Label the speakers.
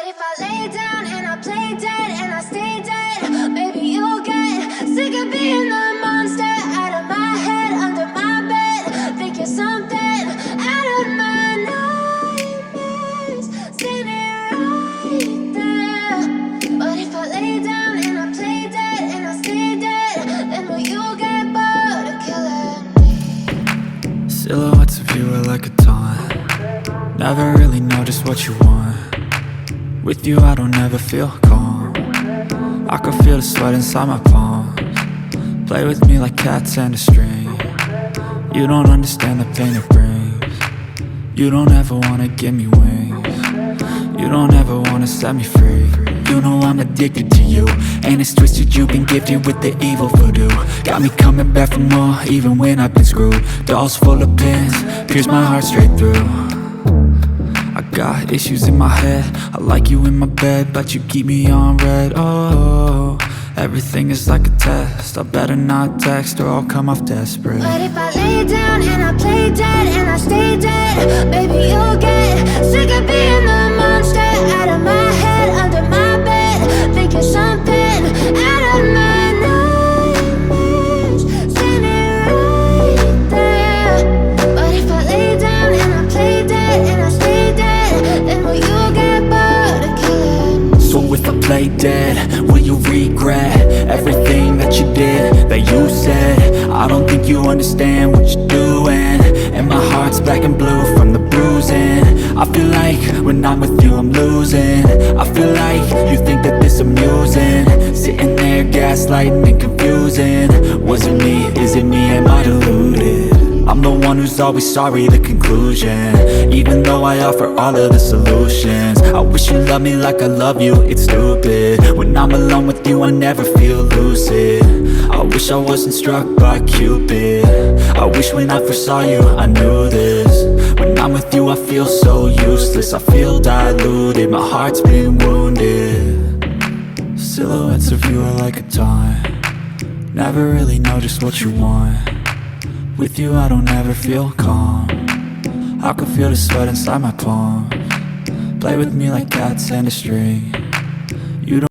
Speaker 1: if I lay down and I play dead and I stay dead, maybe you'll get sick of being the monster out of my head, under my bed. Think you're something out of my nightmares, standing right there. But if I lay down and I play dead and I stay dead, then will you get bored of killing me?
Speaker 2: Silhouettes of you are like a taunt. Never really know just what you want. With you I don't ever feel calm. I can feel the sweat inside my palms. Play with me like cats and a string. You don't understand the pain it brings. You don't ever wanna give me wings. You don't ever wanna set me free. You know I'm addicted to you, and it's twisted, you've been gifted with the evil voodoo. Got me coming back for more, even when I've been screwed. Dolls full of pins, pierce my heart straight through. I got issues in my head, I like you in my bed, but you keep me on red. Oh, everything is like a test, I better not text or I'll come off desperate.
Speaker 1: But if I lay down and I play dead and I stay dead, baby you'll get sick of being the monster out of my head, under my bed. Think you're something out of my nightmares, standing right there. But if I lay down and I play dead and I stay dead, then will you get bored of killing me?
Speaker 2: So if I play dead, will you regret everything that you did, that you said? I don't think you understand what you're doing, and my heart's black and blue from the bruising. I feel like when I'm with you I'm losing. I feel like you think that this amusing, sitting there gaslighting and confusing. Was it me? Is it me? Am I deluded? I'm the one who's always sorry, the conclusion, even though I offer all of the solutions. I wish you loved me like I love you, it's stupid. When I'm alone with you I never feel lucid. I wish I wasn't struck by Cupid. I wish when I first saw you I knew this. When I'm with you I feel so useless, I feel diluted, my heart's been wounded. Silhouettes of you are like a taunt. Never really know just what you want. With you I don't ever feel calm. I can feel the sweat inside my palms. Play with me like cats and a string.